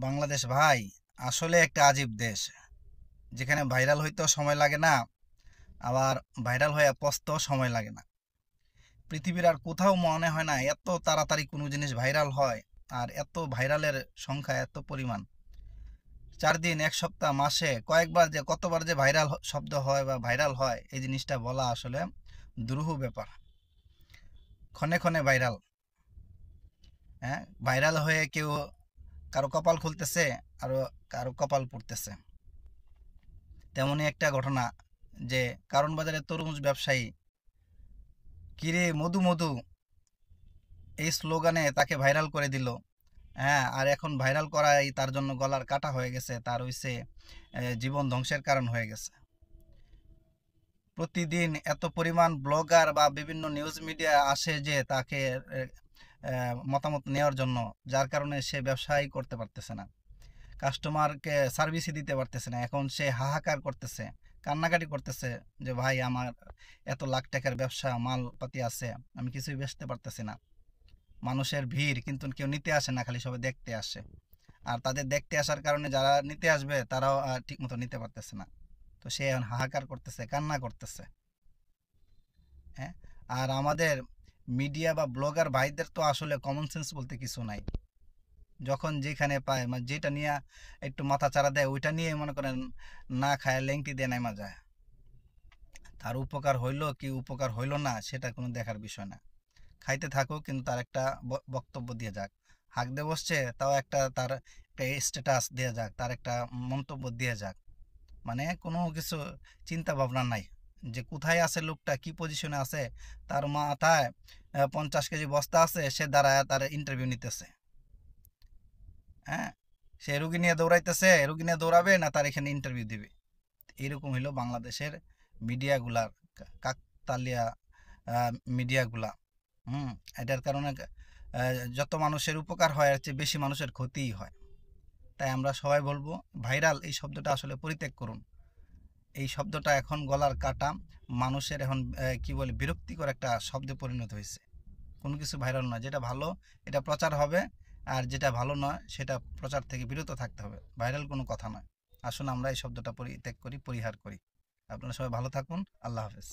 বাংলাদেশ ভাই আসলে একটা আজীব দেশ, যেখানে ভাইরাল হইতেও সময় লাগে না, আবার ভাইরাল হয়ে পচতেও সময় লাগে না। পৃথিবীর আর কোথাও মনে হয় না এত তাড়াতাড়ি কোনো জিনিস ভাইরাল হয়। আর এত ভাইরালের সংখ্যা এত পরিমাণ, 4 দিন, 1 সপ্তাহ, মাসে কয়েকবার যে কতবার যে ভাইরাল শব্দ হয় বা ভাইরাল হয়, এই জিনিসটা বলা আসলে দুরূহ ব্যাপার। ক্ষণে ক্ষণে ভাইরাল। হ্যাঁ, ভাইরাল হয়ে কেউ কারো কপাল খুলতেছে, আরো কারো কপাল পুড়তেছে। তেমনই একটা ঘটনা, যে কারণ বাজারে তরমুজ ব্যবসায়ী কিরে মধু মধু এই স্লোগানে তাকে ভাইরাল করে দিল। হ্যাঁ, আর এখন ভাইরাল করাই তার জন্য গলার কাটা হয়ে গেছে, তার হইছে জীবন ধ্বংসের কারণ হয়ে গেছে। প্রতিদিন এত পরিমাণ ব্লগার বা বিভিন্ন নিউজ মিডিয়া আসে যে তাকে মতামত নেওয়ার জন্য, যার কারণে সে ব্যবসাই করতে পারতেছে না, কাস্টমারকে সার্ভিসই দিতে পারতেছে না। এখন সে হাহাকার করতেছে, কান্নাকাটি করতেছে যে ভাই আমার এত লাখ টাকার ব্যবসা মালপাতি আছে, আমি কিছুই বেচতে পারতেছি না। মানুষের ভিড়, কিন্তু কেউ নিতে আসে না, খালি সবাই দেখতে আসে। আর তাদের দেখতে আসার কারণে যারা নিতে আসবে তারাও ঠিক মতো নিতে পারতেছে না। তো সে এখন হাহাকার করতেছে, কান্না করতেছে। হ্যাঁ, আর আমাদের মিডিয়া বা ব্লগার ভাইদের তো আসলে কমন সেন্স বলতে কিছু নাই। যখন যেখানে পায়, মানে যেটা নিয়ে একটু মাথা চারা দেয় ওইটা নিয়ে মনে করেন না খায় লেংটি দিয়ে নাইমা যায়। তার উপকার হইলো কি উপকার হইলো না সেটা কোনো দেখার বিষয় না। খাইতে থাকুক, কিন্তু তার একটা বক্তব্য দিয়ে যাক। হাঁক দিয়ে বসছে, তাও একটা তার একটা স্ট্যাটাস দিয়ে যাক, তার একটা মন্তব্য দিয়ে যাক। মানে কোনো কিছু চিন্তা ভাবনা নাই যে কোথায় আছে লোকটা, কি পজিশনে আছে। তার মাথায় 50 কেজি বস্তা আছে, সে দাঁড়ায় তার ইন্টারভিউ নিতেছে। হ্যাঁ, সে রুগী নিয়ে দৌড়াইতেছে, রুগী নিয়ে দৌড়াবে না তার এখানে ইন্টারভিউ দিবে। এরকম হইলো বাংলাদেশের মিডিয়াগুলার কাকতালিয়া মিডিয়াগুলা। হুম, এটার কারণে যত মানুষের উপকার হয় এর চেয়ে বেশি মানুষের ক্ষতিই হয়। তাই আমরা সবাই বলবো, ভাইরাল এই শব্দটা আসলে পরিত্যাগ করুন। এই শব্দটা এখন গলার কাটা, মানুষের এখন কি বলে বিরক্তিকর একটা শব্দে পরিণত হয়েছে। কোনো কিছু ভাইরাল নয়, যেটা ভালো এটা প্রচার হবে, আর যেটা ভালো নয় সেটা প্রচার থেকে বিরত থাকতে হবে। ভাইরাল কোনো কথা নয়। আসুন আমরা এই শব্দটা পরিত্যাগ করি, পরিহার করি। আপনারা সবাই ভালো থাকুন। আল্লাহ হাফেজ।